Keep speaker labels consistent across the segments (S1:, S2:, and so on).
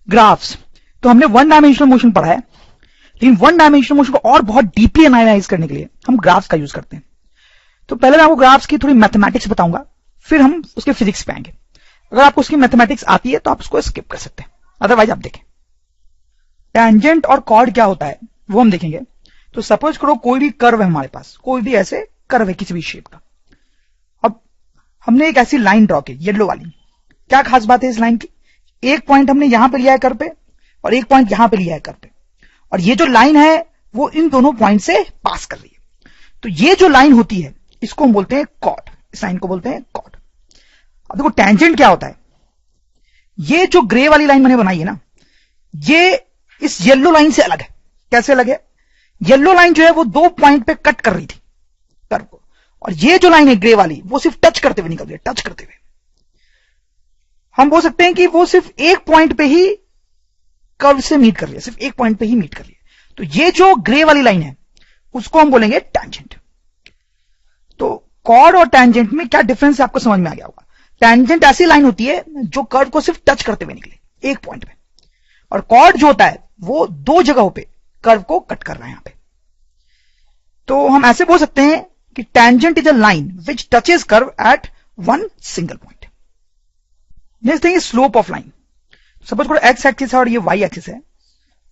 S1: Graphs, तो हमने one dimensional motion पढ़ा है, लेकिन वन डायमेंशनल मोशन को और बहुत डीपली एनालाइज करने के लिए हम ग्राफ्स का यूज करते हैं। तो पहले मैं आपको ग्राफ्स की थोड़ी मैथमेटिक्स बताऊंगा, फिर हम उसके फिजिक्स पे आएंगे। अगर आपको उसकी मैथमेटिक्स आती है तो आप उसको स्किप कर सकते हैं, अदरवाइज आप देखें। टेंजेंट और कॉर्ड क्या होता है वो हम देखेंगे। तो सपोज करो कोई भी कर्व है हमारे पास, कोई भी ऐसे कर्व है किसी भी शेप का। अब हमने एक ऐसी लाइन ड्रॉ की येलो वाली। क्या खास बात है इस लाइन की? एक पॉइंट हमने यहां पे लिया है कर्व पे और एक पॉइंट यहां पे लिया है कर्व पे, और ये जो लाइन है वो इन दोनों पॉइंट से पास कर रही है। तो ये जो लाइन होती है इसको हम बोलते हैं कॉर्ड, इस लाइन को बोलते हैं कॉर्ड। अब देखो टेंजेंट क्या होता है, ये जो ग्रे वाली लाइन मैंने बनाई है ना, ये इस येलो लाइन से अलग है। कैसे अलग है? येलो लाइन जो है वो दो पॉइंट पे कट कर रही थी कर्व को, और ये जो लाइन है ग्रे वाली वो सिर्फ टच करते हुए निकल रही है, टच करते हुए। हम बोल सकते हैं कि वो सिर्फ एक पॉइंट पे ही कर्व से मीट कर रही है, सिर्फ एक पॉइंट पे ही मीट कर रही है। तो ये जो ग्रे वाली लाइन है उसको हम बोलेंगे टेंजेंट। तो कॉर्ड और टेंजेंट में क्या डिफरेंस है आपको समझ में आ गया होगा। टेंजेंट ऐसी लाइन होती है जो कर्व को सिर्फ टच करते हुए निकले एक पॉइंट पे, और कॉर्ड जो होता है वो दो जगहों पे कर्व को कट कर रहा है यहां पे। तो हम ऐसे बोल सकते हैं कि tangent is a line which touches curve at one single point. Next thing is slope of line. Suppose करो एक्स एक्सिस है और ये वाई एक्सिस है,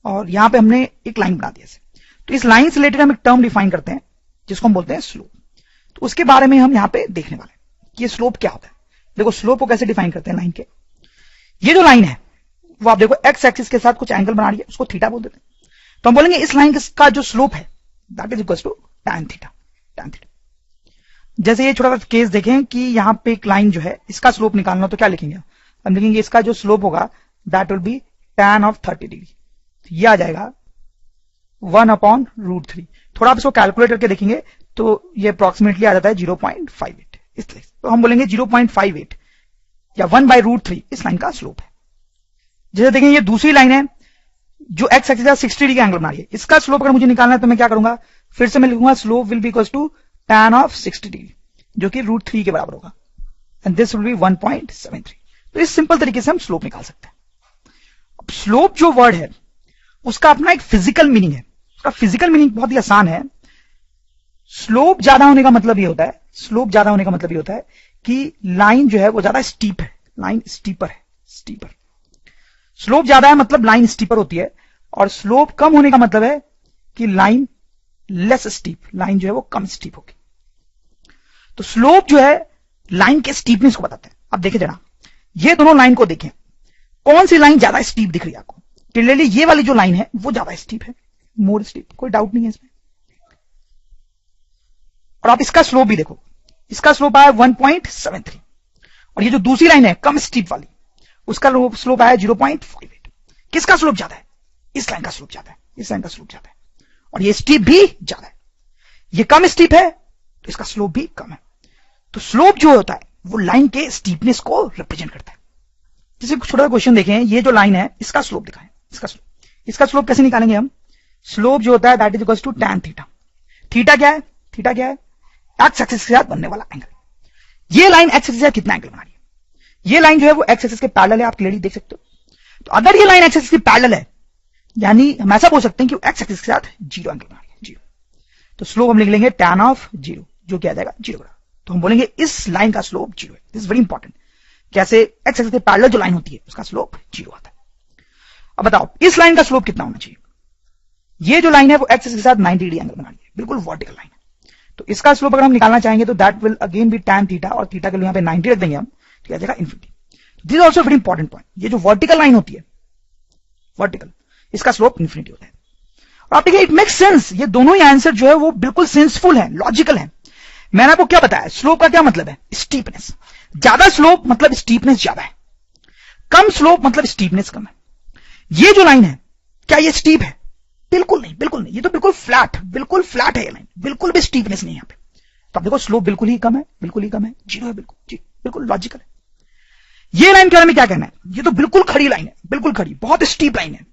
S1: और यहां पे हमने एक लाइन बना दी है। तो इस लाइन से रिलेटेड हम एक टर्म डिफाइन करते हैं जिसको हम बोलते हैं स्लोप। तो उसके बारे में हम यहां पे देखने वाले हैं कि ये स्लोप क्या होता है। देखो स्लोप को कैसे डिफाइन करते हैं लाइन के। ये जो लाइन है वो आप देखो एक्स एक्सिस के साथ कुछ एंगल बना रही है, उसको थीटा बोल देते हैं। तो हम बोलेंगे इस लाइन का जो स्लोप है that is equal to tan theta, tan theta. जैसे ये छोटा सा केस देखें कि यहां पे एक लाइन जो है इसका स्लोप निकालना, तो क्या लिखेंगे हम लिखेंगे इसका जो स्लोप होगा that will be tan of 30 degree. ये आ जाएगा 1/√3। थोड़ा आप इसको कैलकुलेट करके देखेंगे तो ये अप्रोक्सीमेटली आ जाता है 0.58। इसलिए तो हम बोलेंगे 0.58 या 1/√3 इस लाइन का स्लोप है। जैसे देखें ये दूसरी लाइन है जो एक्स एक्सिस 60 डिग्री एंगल बना रही है, इसका स्लोप अगर मुझे निकालना है तो मैं क्या करूंगा, फिर से मैं लिखूंगा slope will be equal to tan of 60 degree जो कि √3 के बराबर होगा, एंड दिस विल बी 1.73। तो इस सिंपल तरीके से हम स्लोप निकाल सकते हैं। अब स्लोप जो वर्ड है उसका अपना एक फिजिकल मीनिंग है। उसका फिजिकल मीनिंग बहुत ही आसान है। स्लोप ज्यादा होने का मतलब ये होता है, स्लोप ज्यादा होने का मतलब ये होता है कि लाइन जो है वो ज्यादा स्टीप है, लाइन स्टीपर है, स्टीपर। स्लोप ज्यादा है मतलब लाइन स्टीपर होती है, और स्लोप कम होने का मतलब है कि लाइन लेस स्टीप, लाइन जो है वो कम स्टीप होगी। तो स्लोप जो है लाइन के स्टीपनेस को बताता है। अब देखिए जरा ये दोनों लाइन को देखें, कौन सी लाइन ज्यादा स्टीप दिख रही है आपको? क्लियरली ये वाली जो लाइन है वो ज्यादा स्टीप है, मोर स्टीप, कोई डाउट नहीं है इसमें। और आप इसका स्लोप भी देखो, इसका स्लोप आया 1.73, और ये जो दूसरी लाइन है कम स्टीप वाली उसका स्लोप आया 0.58। किसका स्लोप ज्यादा है? इस लाइन का स्लोप ज्यादा है, इस लाइन का स्लोप ज्यादा है, और ये स्टीप भी ज्यादा है। ये कम स्टीप है तो इसका स्लोप भी कम है। तो स्लोप जो होता है वो लाइन के स्टीपनेस को रिप्रेजेंट करता है। जैसे छोटा क्वेश्चन देखें, ये जो लाइन है इसका स्लोप दिखाएं, इसका स्लोप कैसे निकालेंगे हम? स्लोप जो होता है that is equal to tan theta. Theta क्या है? थीटा क्या है? एक्स एक्सिस के साथ बनने वाला एंगल। ये लाइन एक्स एक्सिस के साथ कितना एंगल बना रही है? ये लाइन जो है वो एक्स एक्सिस के पैरेलल है, आप क्लियरली देख सकते हो। तो अगर ये लाइन एक्स एक्सिस के पैरेलल है यानी हम ऐसा बोल सकते हैं कि एक्स एक्सिस के साथ 0 एंगल बना रही है, 0। तो स्लोप हम लिख लेंगे tan ऑफ 0 जो क्या आ जाएगा 0। तो हम बोलेंगे इस लाइन का स्लोप 0 है। This is very important. कैसे? एक्स एक्सिस के पैरेलल जो लाइन होती है उसका स्लोप 0 आता है। अब बताओ इस लाइन का स्लोप कितना होना चाहिए? ये जो लाइन है वो एक्स एक्सिस के साथ 90 डिग्री एंगल बना रही है, बिल्कुल वर्टिकल लाइन है। तो इसका स्लोप अगर हम निकालना चाहेंगे तो that will again be tan theta, और थीटा के लिए यहां पे 90 रख देंगे हम, तो आ जाएगा infinity. This is also very important point. ये जो वर्टिकल लाइन होती है, वर्टिकल, इसका स्लोप इन्फिनिटी होता है। और आप देखिए इट मेक्स सेंस, ये दोनों ही आंसर जो है वो बिल्कुल सेंसफुल है, लॉजिकल है। मैंने आपको क्या बताया? स्लोप का क्या मतलब है? स्टीपनेस। ज्यादा स्लोप मतलब स्टीपनेस ज्यादा है, कम स्लोप मतलब स्टीपनेस कम है। ये जो लाइन है क्या ये स्टीप है? बिल्कुल नहीं, बिल्कुल नहीं। ये तो बिल्कुल फ्लैट है ये लाइन, बिल्कुल भी स्टीपनेस नहीं है यहाँ पे। तो आप देखो स्लोप बिल्कुल ही कम है, बिल्कुल ही कम है, 0 है, बिल्कुल जी, बिल्कुल लॉजिकल है। ये लाइन के बारे में क्या कहना है? ये तो बिल्कुल खड़ी लाइन है, बिल्कुल खड़ी, बहुत स्टीप लाइन है।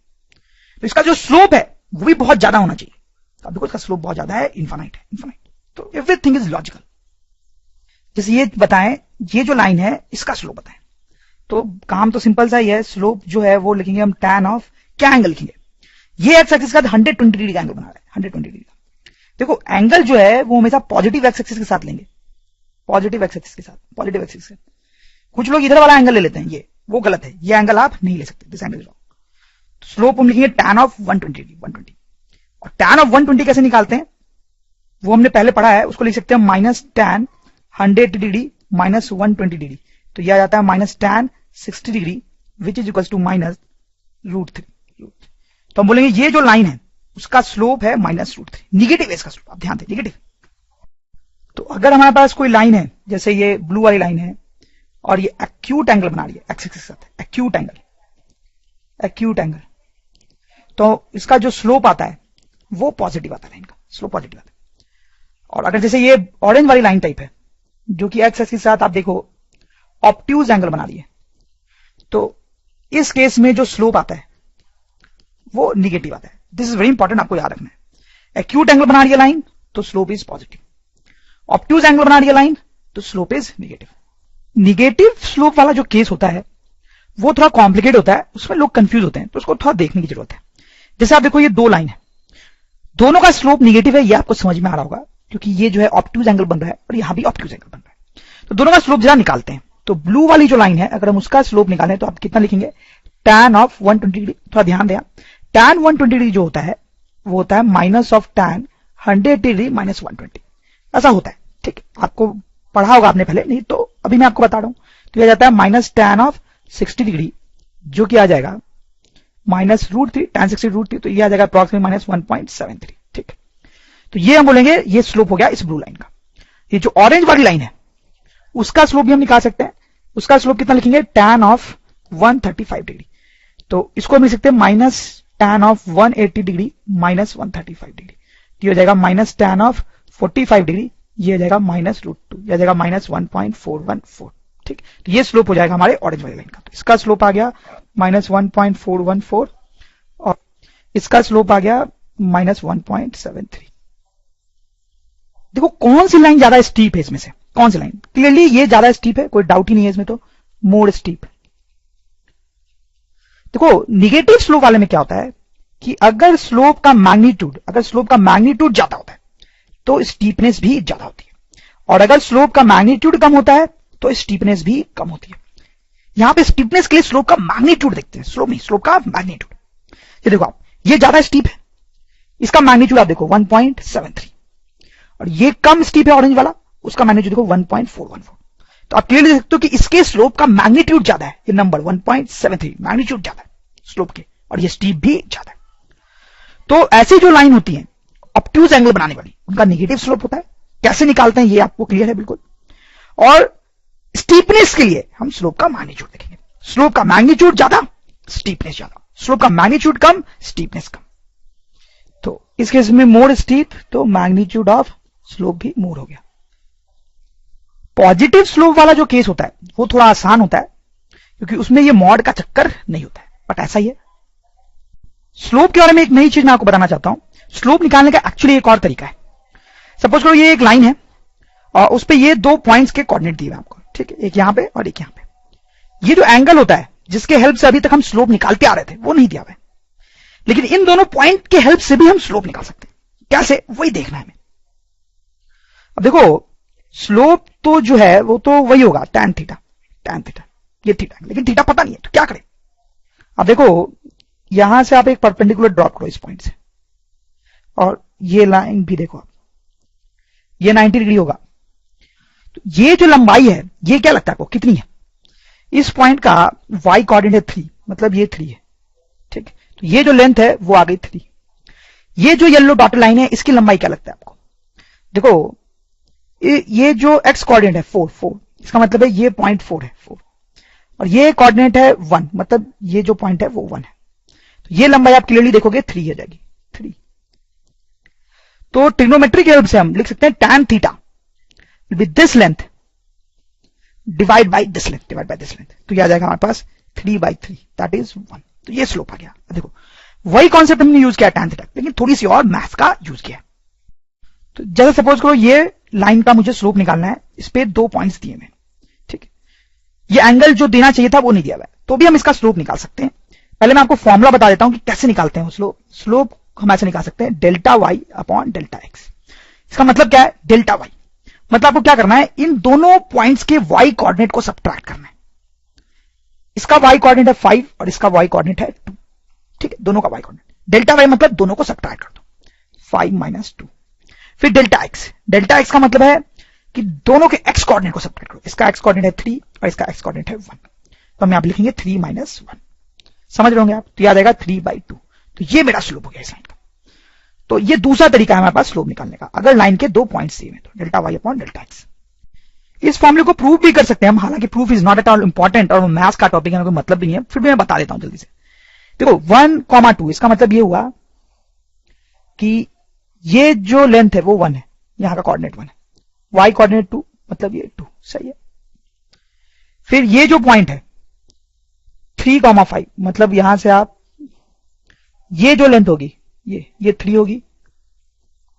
S1: तो इसका जो स्लोप है वो भी बहुत ज्यादा होना चाहिए। तो आप देखो इसका स्लोप बहुत ज्यादा है, इन्फाइनाइट है, इन्फाइनाइट। तो एवरीथिंग इज लॉजिकल। जैसे ये बताएं, ये जो लाइन है इसका स्लोप बताएं, तो काम तो सिंपल सा ही है, स्लोप जो है वो लिखेंगे हम tan ऑफ, क्या एंगल लिखेंगे, ये एक्स एक्सिस का 120 डिग्री का एंगल बना रहा है, 120 डिग्री का। देखो एंगल जो है वो हमेशा पॉजिटिव एक्स एक्सिस के साथ लेंगे, पॉजिटिव एक्स एक्सिस के साथ, पॉजिटिव एक्स एक्सिस। कुछ लोग इधर वाला एंगल ले लेते हैं, ये वो गलत है, ये एंगल आप नहीं ले सकते, दिस एंगल रॉन्ग। तो स्लोप हम लिखेंगे tan ऑफ 120 डिग्री, 120। और tan ऑफ 120 कैसे निकालते हैं वो हमने पहले पढ़ा है, उसको लिख सकते हैं minus tan 100 degree minus 120 degree, तो यह आ जाता है minus tan 60 degree which is equal to minus √3। तो हम बोलेंगे ये जो लाइन है उसका स्लोप है माइनस √3, निगेटिव है इसका स्लोप, आप ध्यान दें निगेटिव। तो अगर हमारे पास कोई लाइन है, जैसे ये ब्लू वाली लाइन है और ये एक्यूट एंगल बना रही है एक्स एक्सिस के साथ, एक्यूट एंगल, एक्यूट एंगल, तो इसका जो स्लोप आता है वो पॉजिटिव आता है, लाइन का स्लोप पॉजिटिव आता है। और अगर जैसे ये ऑरेंज वाली लाइन टाइप है जो कि एक्स एक्सिस के साथ आप देखो ऑब्ट्यूज एंगल बना रही है, तो इस केस में जो स्लोप आता है वो निगेटिव आता है। दिस इज वेरी इंपॉर्टेंट, आपको याद रखना है। एक्यूट एंगल बना रही है लाइन तो slope is positive, obtuse angle बना रही है लाइन तो slope is negative. Negative slope वाला जो केस होता है वो थोड़ा कॉम्प्लिकेट होता है, उसमें लोग कंफ्यूज होते हैं, तो उसको थोड़ा देखने की जरूरत है। जैसे आप देखो ये दो लाइन है, दोनों का स्लोप निगेटिव है, ये आपको समझ में आ रहा होगा क्योंकि ये जो है ऑब्ट्यूज एंगल बन रहा है और यहां भी ऑब्ट्यूज एंगल बन रहा है, तो दोनों का स्लोप जरा निकालते हैं। तो ब्लू वाली जो लाइन है अगर हम उसका स्लोप निकालें तो आप कितना लिखेंगे, tan ऑफ 120 डिग्री। थोड़ा ध्यान दें, tan 120 डिग्री जो होता है वो होता है minus of tan 100 degree minus 120, ऐसा होता है। ठीक है, आपको पढ़ा होगा आपने पहले, नहीं तो अभी मैं आपको बता रहा हूं। तो यह जाता है माइनस tan ऑफ 60 डिग्री जो कि आ जाएगा माइनस √3, tan 60 √3, तो ये आ जाएगा अप्रॉक्सिमेट माइनस 1.73। ठीक, तो ये हम बोलेंगे ये स्लोप हो गया इस ब्लू लाइन का। ये जो ऑरेंज वाली लाइन है उसका स्लोप भी हम निकाल सकते हैं, उसका स्लोप कितना लिखेंगे, tan ऑफ 135 डिग्री, तो इसको हम लिख सकते हैं minus tan of 180 degree minus 135 degree, ये हो जाएगा माइनस tan ऑफ 45 डिग्री, ये हो जाएगा माइनस √2, ये हो जाएगा माइनस 1.414। ठीक, तो ये स्लोप हो जाएगा हमारे ऑरेंज वाली लाइन का। तो इसका स्लोप आ गया माइनस 1.414 और इसका स्लोप आ गया माइनस 1.73। देखो कौन सी लाइन ज्यादा स्टीप है इसमें से, कौन सी लाइन, क्लियरली ये ज्यादा स्टीप है, कोई डाउट ही नहीं है इसमें, तो मोर स्टीप। देखो निगेटिव स्लोप वाले में क्या होता है कि अगर स्लोप का मैग्नीट्यूड ज्यादा होता है तो स्टीपनेस भी ज्यादा होती है, और अगर स्लोप का मैग्नीट्यूड कम होता है तो स्टीपनेस भी कम होती है। यहां पे स्टीपनेस के लिए स्लोप का मैग्नीट्यूड देखते हैं, स्लोप नहीं, स्लोप का मैग्नीट्यूड। ये देखो आप, ये ज्यादा स्टीप है, इसका मैग्नीट्यूड आप देखो 1.73, और ये कम स्टीप है ऑरेंज वाला, उसका मैग्नीट्यूड देखो 1.414। तो आप क्लियरली देख सकते हो कि इसके स्लोप का मैग्नीट्यूड ज्यादा है, ये नंबर 1.73 मैग्नीट्यूड ज्यादा है स्लोप के, और ये स्टीप भी ज्यादा है। तो ऐसी जो लाइन होती है ऑब्ट्यूज एंगल बनाने वाली, उनका नेगेटिव स्लोप होता है। कैसे निकालते हैं ये आपको क्लियर है बिल्कुल। और स्टीपनेस के लिए हम स्लोप का मैग्नीट्यूड देखेंगे, स्लोप का मैग्नीट्यूड ज्यादा स्टीपनेस ज्यादा, स्लोप का मैग्नीट्यूड कम स्टीपनेस कम। तो इस केस में मोर स्टीप तो मैग्नीट्यूड ऑफ स्लोप भी मोर हो गया। पॉजिटिव स्लोप वाला जो केस होता है वो थोड़ा आसान होता है क्योंकि उसमें ये मॉड का चक्कर नहीं होता है, बट ऐसा ही है। स्लोप के बारे में एक नई चीज मैं आपको बताना चाहता हूं। स्लोप निकालने का एक्चुअली एक और तरीका है। सपोज करो ये एक लाइन है और उस पे ये दो पॉइंट्स के कोऑर्डिनेट दिए हुए आपको, ठीक है, एक यहां पे और एक यहां पे। ये जो एंगल होता है जिसके हेल्प से अभी तक हम स्लोप निकालते आ रहे थे वो नहीं दिया हुआ है, लेकिन इन दोनों पॉइंट के हेल्प से भी हम स्लोप निकाल सकते हैं। कैसे, वही देखना है हमें। अब देखो स्लोप तो जो है वो तो वही होगा tan थीटा, ये थीटा, लेकिन थीटा पता नहीं है तो क्या करें। अब देखो यहां से आप एक परपेंडिकुलर ड्रॉप करो इस पॉइंट से, और ये लाइन भी देखो आप, ये 90 डिग्री होगा। तो ये जो लंबाई है ये क्या लगता है आपको कितनी है, इस पॉइंट का y कोऑर्डिनेट 3, मतलब ये 3 है, ठीक। तो ये जो लेंथ है वो आ गई 3। ये जो येलो डॉटेड लाइन है इसकी लंबाई क्या लगता है आपको, देखो ये जो x कोऑर्डिनेट है 4, इसका मतलब है ये पॉइंट 4 है, 4, और ये कोऑर्डिनेट है 1, मतलब ये जो पॉइंट है वो 1 है। तो ये लंबाई आप क्लियरली देखोगे 3 हो जाएगी, 3। तो ट्रिग्नोमेट्री के हेल्प से हम लिख सकते हैं tan theta with this length divide by this length, तो ये आ जाएगा हमारे पास 3/3 दैट इज 1। तो ये स्लोप आ गया। देखो वही कॉन्सेप्ट हमने यूज किया tan थीटा, लेकिन थोड़ी सी और मैथ का यूज किया। तो जैसे सपोज करो ये लाइन का मुझे स्लोप निकालना है, इस पे 2 पॉइंट्स दिए हैं, ठीक है। ये एंगल जो देना चाहिए था वो नहीं दिया हुआ है, तो भी हम इसका स्लोप निकाल सकते हैं। पहले मैं आपको फॉर्मूला बता देता हूं कि कैसे निकालते हैं स्लोप। स्लोप हम ऐसे निकाल सकते हैं delta Y upon delta X. इसका मतलब क्या है? डेल्टा वाई मतलब आपको क्या करना है, इन दोनों पॉइंट्स के वाई कोऑर्डिनेट को सब्ट्रैक्ट करना है। इसका वाई कोऑर्डिनेट है 5 और इसका वाई कोऑर्डिनेट है 2, ठीक है, दोनों का वाई कोऑर्डिनेट। डेल्टा वाई मतलब दोनों को सब्ट्रैक्ट कर दो, 5 माइनस 2। फिर डेल्टा एक्स, डेल्टा एक्स का मतलब है कि दोनों के एक्स कोऑर्डिनेट को सब्ट्रैक्ट करो। इसका एक्स कोऑर्डिनेट है 3 और इसका एक्स कोऑर्डिनेट है 1, तो हम यहां पे लिखेंगे 3 माइनस 1। समझ रहे होंगे आप? तो याद आएगा 3/2। तो ये मेरा स्लोप हो गया इस लाइन का। तो ये दूसरा तरीका है हमारे पास स्लोप निकालने का, अगर लाइन के दो पॉइंट सेम है तो delta Y upon delta X. इस फॉर्मूले को प्रूव भी कर सकते हैं हम, हालांकि proof is not at all important और वो मैथ्स का टॉपिक है, कोई मतलब भी नहीं है, फिर भी मैं बता देता हूं जल्दी से। देखो 1,2 इसका मतलब ये हुआ कि ये जो लेंथ है वो 1 है, यहां का कोऑर्डिनेट 1 है, वाई कोऑर्डिनेट 2 मतलब ये 2, सही है। फिर ये जो पॉइंट है 3,5 मतलब यहां से आप ये जो लेंथ होगी ये 3 होगी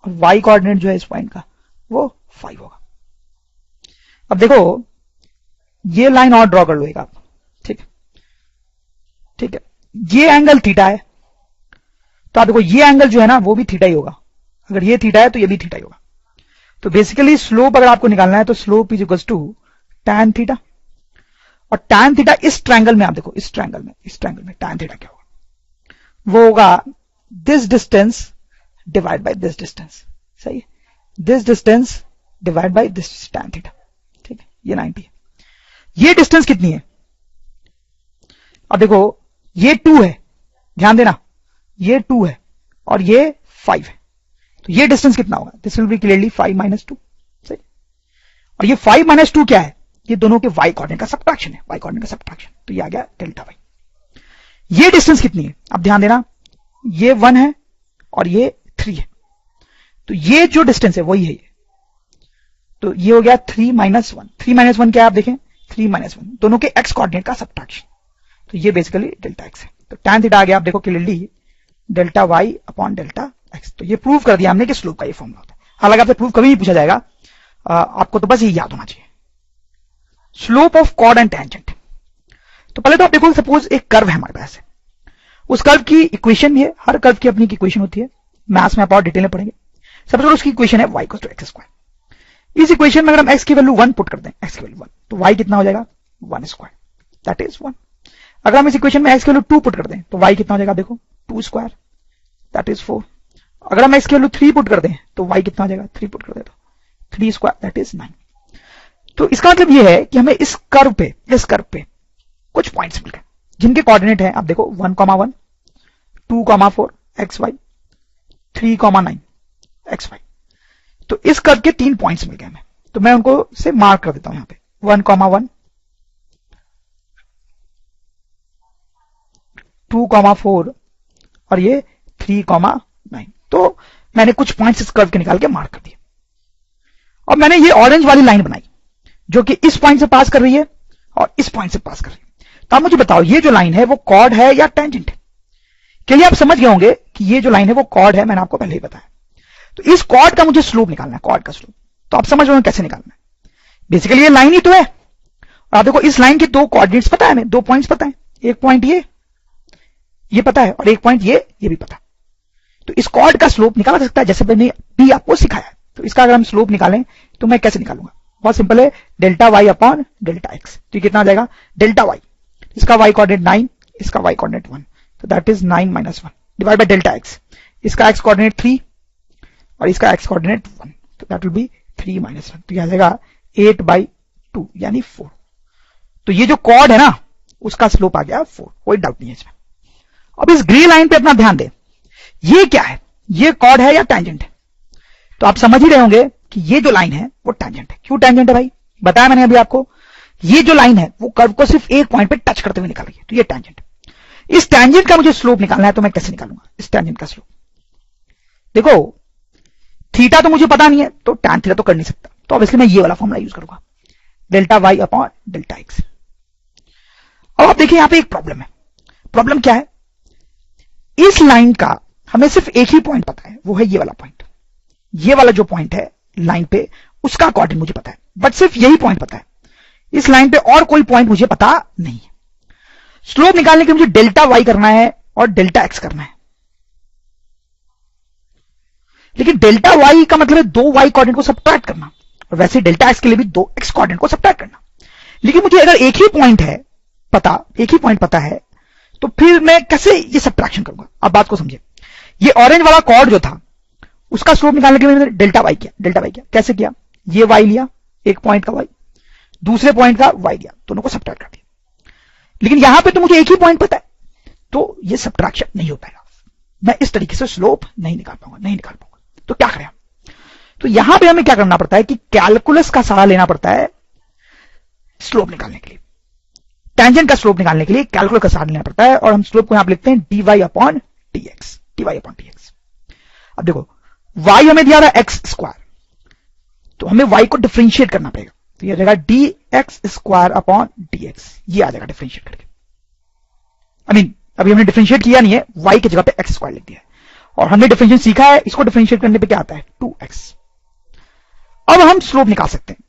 S1: और वाई कोऑर्डिनेट जो है इस पॉइंट का वो 5 होगा। अब देखो ये लाइन और ड्रॉ कर लो एक आप, ठीक है, ठीक है। ये एंगल थीटा है, तो आप देखो ये एंगल जो है ना वो भी थीटा ही होगा। अगर ये थीटा है तो ये भी थीटा ही होगा। तो बेसिकली स्लोप अगर आपको निकालना है तो slope is equal to tan theta, और tan थीटा इस ट्रायंगल में आप देखो, इस ट्रायंगल में tan थीटा क्या होगा? वो होगा this distance divide by this distance, सही है, this distance divide by this tan theta, ठीक है, ये 90 है। ये डिस्टेंस कितनी है? अब देखो ये 2 है, ध्यान देना, ये 2 है और ये 5 है, तो ये डिस्टेंस कितना होगा? This will be clearly 5 minus 2, सही। और ये 5 माइनस 2 क्या है? ये दोनों के वाई कोऑर्डिनेट का सब्ट्रैक्शन है, वाई कोऑर्डिनेट का सब्ट्रैक्शन, तो ये आ गया डेल्टा वाई। ये डिस्टेंस कितनी है? अब ध्यान देना, ये 1 है और ये 3 है, तो ये जो डिस्टेंस है वही है ये, तो ये हो गया 3 माइनस 1। 3 माइनस 1 क्या है आप देखें? 3 माइनस 1 दोनों के एक्स कोऑर्डिनेट का सब्ट्रैक्शन, तो ये बेसिकली डेल्टा एक्स है। तो tan थीटा आ गया आप देखो clearly delta Y upon delta X. तो ये प्रूव कर दिया हमने कि स्लोप का ये फॉर्मूला होता है। हालांकि आपसे प्रूव कभी नहीं पूछा जाएगा, आपको तो बस ये याद होना चाहिए। Slope of chord and tangent. तो पहले तो आप देखो सपोज एक कर्व है हमारे पास, उस कर्व की इक्वेशन भी है, हर कर्व की अपनी इक्वेशन होती है, मैथ्स में आप और डिटेल में पढ़ेंगे। सपोज उसकी इक्वेशन है y = x²। इस इक्वेशन में अगर हम x की वैल्यू 1 पुट कर दें, x की वैल्यू 1, तो y कितना हो जाएगा? 1², दैट इज 1। अगर हम इस इक्वेशन में x की वैल्यू 2 पुट कर दें तो y कितना हो जाएगा? देखो 2², दैट इज 4। अगर हम x की वैल्यू 3 पुट कर दें तो y कितना हो जाएगा? 3 पुट कर दे तो 3², दैट इज 9। तो इसका मतलब यह है कि हमें इस कर्व पे कुछ पॉइंट्स मिल गए जिनके कोऑर्डिनेट है, आप देखो 1,1, 2,4 xy, 3,9 xy। तो इस कर्व के 3 पॉइंट्स मिल गए हमें, तो मैं उनको से मार्क कर देता हूं यहां पे 1,1, 2,4 और ये 3,9। तो मैंने कुछ पॉइंट्स इस कर्व के निकाल के मार्क कर दिए। और मैंने ये ऑरेंज वाली लाइन बनाई जो कि इस पॉइंट से पास कर रही है और इस पॉइंट से पास कर रही है। तो आप मुझे बताओ ये जो लाइन है वो कॉर्ड है या टेंजेंट है? के लिए आप समझ गए होंगे कि ये जो लाइन है वो कॉर्ड है, मैंने आपको पहले ही बताया। तो इस कॉर्ड का मुझे स्लोप निकालना है, कॉर्ड का स्लोप। तो आप समझ रहे हो कैसे निकालना है? बेसिकली ये लाइन ही तो है, और आप देखो इस लाइन के 2 कोऑर्डिनेट्स पता है हमें, 2 पॉइंट्स पता है, एक पॉइंट ये पता है और एक पॉइंट ये भी पता है। तो इस कॉर्ड का स्लोप निकाला जा सकता है जैसे मैंने भी आपको सिखाया। तो इसका अगर हम स्लोप निकालें तो मैं कैसे निकालूंगा? बहुत सिंपल है, delta Y upon delta X. तो कितना आ जाएगा? डेल्टा वाई, इसका वाई कोऑर्डिनेट 9, इसका वाई कोऑर्डिनेट 1, तो that is 9 minus 1 divide by delta X. इसका एक्स कोऑर्डिनेट 3 और इसका एक्स कोऑर्डिनेट 1, तो दैट विल बी 3 माइनस 1, तो यह आ जाएगा 8/2 यानी 4। तो ये जो कॉर्ड है ना उसका स्लोप आ गया 4, कोई डाउट नहीं है इसमें। अब इस ग्रे लाइन पे अपना ध्यान दें, ये क्या है? ये कॉर्ड है या टेंजेंट है? तो आप समझ ही रहे होंगे कि ये जो लाइन है वो टेंजेंट है। क्यों टेंजेंट है भाई? बताया मैंने अभी आपको, ये जो लाइन है वो कर्व को सिर्फ एक पॉइंट पे टच करते हुए निकल रही है, तो ये टेंजेंट। इस टेंजेंट का मुझे स्लोप निकालना है, तो मैं कैसे निकालूंगा इस टेंजेंट का स्लोप? देखो थीटा तो मुझे पता नहीं है, तो tan थीटा तो कर नहीं सकता, तो ऑब्वियसली मैं ये वाला फॉर्मूला यूज करूंगा, delta Y upon delta X. अब आप देखिए यहां पे एक प्रॉब्लम है। प्रॉब्लम क्या है? इस लाइन का हमें सिर्फ एक ही पॉइंट पता है, वो है ये वाला पॉइंट। ये वाला जो पॉइंट है लाइन पे उसका कोऑर्डिनेट मुझे पता है, बट सिर्फ यही पॉइंट पता है। इस लाइन पे और कोई पॉइंट मुझे पता नहीं है। स्लोप निकालने के लिए मुझे डेल्टा वाई करना है और डेल्टा एक्स करना है, लेकिन डेल्टा वाई का मतलब है 2 वाई कोऑर्डिनेट को सब्ट्रैक्ट करना, और वैसे डेल्टा एक्स के लिए भी 2 एक्स कोऑर्डिनेट को सब्ट्रैक्ट करना। लेकिन मुझे अगर एक ही पॉइंट पता है तो फिर मैं कैसे ये सब्ट्रैक्शन करूंगा? अब बात को समझे। ये ऑरेंज वाला कॉर्ड जो था उसका स्लोप निकालने के लिए मैंने डेल्टा वाई किया। कैसे किया? ये वाई लिया, एक पॉइंट का वाई, दूसरे पॉइंट का वाई लिया, दोनों को सब्ट्रैक्ट कर दिया। लेकिन यहां पे तो मुझे एक ही पॉइंट पता है, तो ये सब्ट्रैक्शन नहीं हो पाएगा। मैं इस तरीके से स्लोप नहीं निकाल पाऊंगा। तो क्या करें? तो यहां पे हमें क्या करना पड़ता है कि कैलकुलस का सहारा लेना पड़ता है स्लोप निकालने के लिए। टेंजेंट का स्लोप निकालने के लिए कैलकुलस का सहारा लेना पड़ता है, और हम स्लोप को यहां पे लिखते हैं dy अपॉन dx। अब देखो, y हमें दिया रहा एक्स स्क्वायर, तो हमें y को डिफरेंशिएट करना पड़ेगा। तो ये आ जाएगा dx स्क्वायर अपॉन dx, ये आ जाएगा डिफरेंशिएट करके। अभी हमने डिफरेंशिएट किया नहीं है, y की जगह पे x स्क्वायर लिख दिया है, और हमने डिफरेंशिएट सीखा है, इसको डिफरेंशिएट करने पे क्या आता है? 2x। अब हम स्लोप निकाल सकते हैं।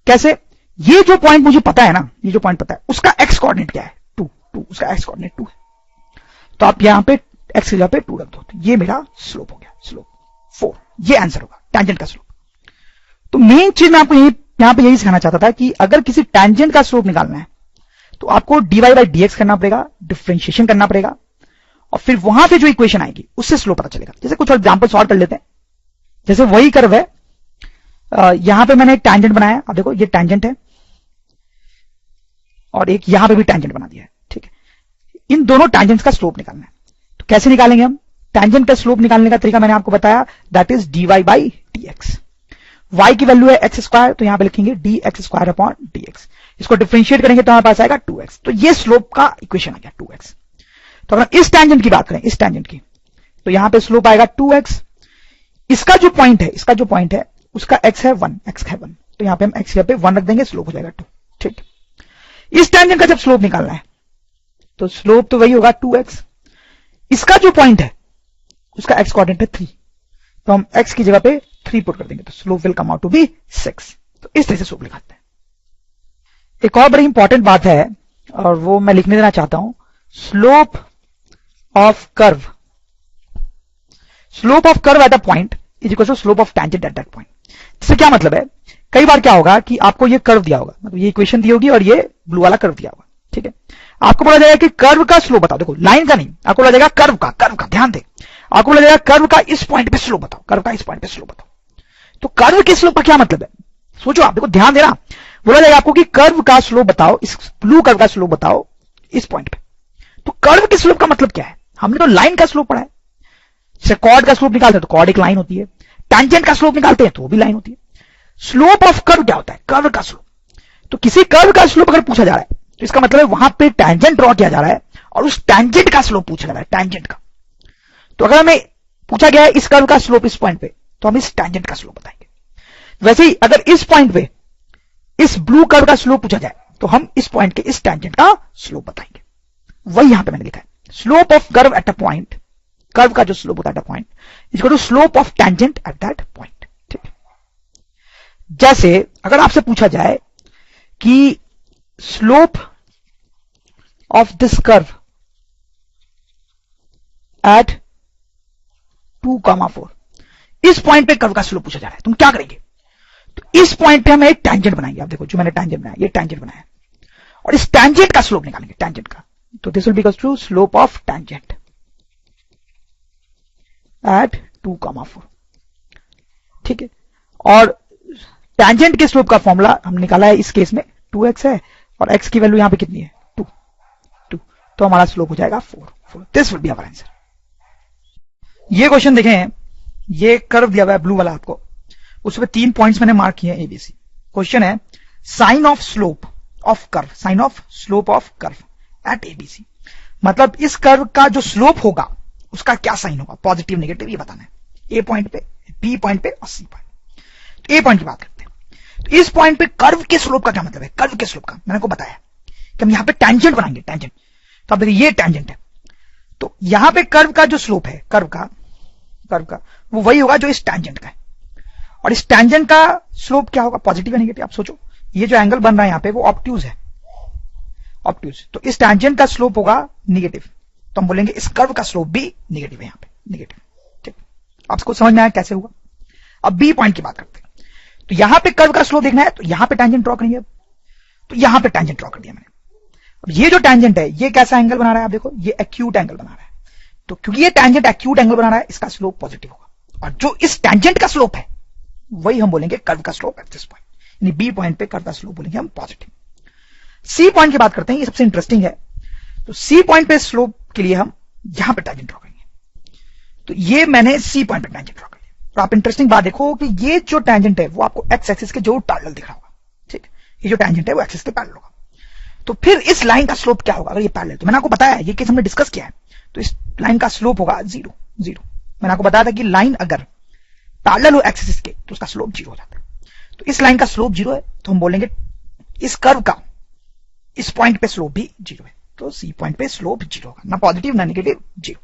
S1: कैसे? ये जो पॉइंट मुझे पता है ना, ये जो पॉइंट पता है, उसका x कोऑर्डिनेट क्या है? 2, उसका x कोऑर्डिनेट 2 है। तो आप यहां पे x की जगह पे 2 रख दो, तो ये मेरा स्लोप हो गया, स्लोप 4। ये आंसर होगा टेंजेंट का स्लोप। तो मेन चीज मैं आपको यहां पे यही सिखाना चाहता था कि अगर किसी टेंजेंट का स्लोप निकालना है तो आपको dy बाई dx करना पड़ेगा, डिफरेंशिएशन करना पड़ेगा, और फिर वहां से जो इक्वेशन आएगी उससे स्लोप पता चलेगा। जैसे कुछ एग्जांपल सॉल्व कर लेते हैं। जैसे वही कर्व है, यहां पे मैंने एक टेंजेंट बनाया, अब देखो ये टेंजेंट है, और एक यहां पे भी टेंजेंट बना दिया है, ठीक है। इन दोनों टेंजेंट्स का स्लोप निकालना है। तो कैसे निकालेंगे हम? टेंजेंट का स्लोप निकालने का तरीका मैंने आपको बताया, that is dy by dx। y की वैल्यू है एक्स स्क्वायर, तो यहां पे लिखेंगे dx स्क्वायर अपॉन dx। इसको डिफरेंशिएट करेंगे तो हमारे पास आएगा 2x। तो ये स्लोप का इक्वेशन आ गया 2x। तो अगर इस टेंजेंट की बात करें, इस टेंजेंट की, तो यहां पे स्लोप आएगा 2x। इसका जो पॉइंट है उसका x है 1, तो यहां पे हम x पे 1 रख देंगे, स्लोप हो जाएगा 2, ठीक। इस टेंजेंट का जब स्लोप निकालना है तो स्लोप तो वही होगा 2x। इसका जो पॉइंट है उसका x कोऑर्डिनेट है 3, तो हम x की जगह पे 3 पुट कर देंगे, तो slope will come out to be 6। तो इस तरह से स्लोप लिखाते हैं। एक और बड़ी इंपॉर्टेंट बात है, और वो मैं लिखने देना चाहता हूं, slope of curve at a point is equal to slope of tangent at that point. इससे क्या मतलब है? कई बार क्या होगा कि आपको ये कर्व दिया होगा, मतलब ये इक्वेशन दी होगी और ये ब्लू वाला कर्व दिया होगा, ठीक है। आपको बोला जाएगा कि कर्व का स्लोप बताओ, देखो लाइन का नहीं, आपको बोला जाएगा कर्व का, ध्यान दे, आपको बोला जाएगा कर्व का इस पॉइंट पे स्लोप बताओ, तो कर्व के स्लोप का क्या मतलब है? सोचो आप, देखो ध्यान देना। बोला जाएगा आपको कि कर्व का स्लोप बताओ, इस ब्लू कर्व का स्लोप बताओ इस पॉइंट पे। तो कर्व के स्लोप का मतलब क्या है? हमने तो लाइन का स्लोप पढ़ा है। जैसे कॉर्ड का स्लोप निकालते हैं तो कॉर्ड एक लाइन होती है, टेंजेंट का स्लोप निकालते हैं तो वो भी लाइन होती है। स्लोप ऑफ कर्व क्या होता है? कर्व का स्लोप। तो किसी कर्व का स्लोप अगर पूछा जा रहा है तो इसका मतलब है वहां पे टेंजेंट ड्रॉ किया जा रहा है और उस टेंजेंट का स्लोप पूछा जा रहा है, टेंजेंट का। तो अगर हमें पूछा गया है इस कर्व का स्लोप इस पॉइंट पे, तो हम इस टेंजेंट का स्लोप बताएंगे। वैसे ही अगर इस पॉइंट पे इस ब्लू कर्व का स्लोप पूछा जाए तो हम इस पॉइंट के इस टेंजेंट का स्लोप बताएंगे। वही यहां पे मैंने लिखा है, slope of curve at a point, curve का जो स्लोप होता है at a point is equal to slope of tangent at that point, ठीक है। जैसे अगर आपसे पूछा जाए कि slope of this curve at 2,4, इस पॉइंट पे कर्व का स्लोप पूछा जा रहा है, तुम क्या करेंगे? तो इस पॉइंट पे हम एक टेंजेंट बनाएंगे। आप देखो जो मैंने टेंजेंट बनाया, ये टेंजेंट बनाया, और इस टेंजेंट का स्लोप निकालेंगे, टेंजेंट का। तो this will be equal to slope of tangent at 2,4, ठीक है। और टेंजेंट के स्लोप का फॉर्मूला हम निकाला है, इस केस में 2x है और x की वैल्यू यहां पे कितनी है? 2, तो हमारा स्लोप हो जाएगा 4। This will be our answer. ये क्वेश्चन देखें, ये कर्व दिया हुआ है ब्लू वाला आपको, उसमें 3 पॉइंट्स मैंने मार्क किए हैं ABC। क्वेश्चन है sign of slope of curve, sign of slope of curve at ABC। मतलब इस कर्व का जो स्लोप होगा उसका क्या साइन होगा, पॉजिटिव नेगेटिव, ये बताना है। A पॉइंट पे, B पॉइंट पे और C पॉइंट। तो A पॉइंट की बात करते हैं, तो इस पॉइंट पे कर्व के स्लोप का क्या मतलब है? कर्व के स्लोप का मैंने को बताया कि हम यहां पे टेंजेंट बनाएंगे, टेंजेंट। तो आप देखिए ये टेंजेंट है, तो यहां पे कर्व का जो स्लोप है, कर्व का वो वही होगा जो इस टेंजेंट का है। और इस टेंजेंट का स्लोप क्या होगा, पॉजिटिव या नेगेटिव? आप सोचो, ये जो एंगल बन रहा है यहाँ पे वो ऑब्ट्यूज है, ऑब्ट्यूज। तो इस टैंजेंट का स्लोप होगा निगेटिव, तो हम बोलेंगे इस कर्व का स्लोप भी निगेटिव है, यहाँ पे निगेटिव। ठीक, आपको समझ में आया कैसे होगा। अब बी पॉइंट की बात करते हैं। तो यहां पे कर्व का स्लोप देखना है तो यहां पे टैंजेंट ड्रॉ करेंगे। तो यहां पे टैंजेंट ड्रॉ कर दिया मैंने। अब ये जो टैंजेंट है ये कैसा एंगल बना रहा है, आप देखो ये एक्यूट एंगल बना रहा है। तो क्योंकि ये टैंजेंट एक्यूट एंगल बना रहा है, इसका स्लोप पॉजिटिव होगा। और जो इस टैंजेंट का स्लोप है वही हम बोलेंगे कर्व का स्लोप एट दिस पॉइंट, यानी बी पॉइंट पे कर्व का स्लोप बोलेंगे हम पॉजिटिव। सी पॉइंट की बात करते हैं, ये सबसे इंटरेस्टिंग है। तो सी पॉइंट पे स्लोप के लिए हम यहां पे टैंजेंट ड्रॉ करेंगे। तो ये मैंने सी पॉइंट पे टैंजेंट ड्रॉ कर लिया। तो आप इंटरेस्टिंग बात देखो कि ये जो टैंजेंट है वो आपको एक्स एक्सिस के जो पैरेलल दिख रहा होगा। ठीक, ये जो टैंजेंट है वो एक्सिस के पैरेलल होगा। तो फिर इस लाइन का स्लोप क्या होगा अगर ये पैरेलल, तो मैंने आपको बताया ये केस हमने डिस्कस किया है। तो इस लाइन का स्लोप होगा जीरो, जीरो। मैंने आपको बताया था कि लाइन अगर पैरेलल हो एक्सिस के तो उसका स्लोप जीरो हो जाता है। तो इस लाइन का स्लोप जीरो है, तो हम बोलेंगे इस कर्व का इस पॉइंट पे स्लोप भी जीरो है। तो सी पॉइंट पे स्लोप जीरो होगा, ना पॉजिटिव ना नेगेटिव, जीरो।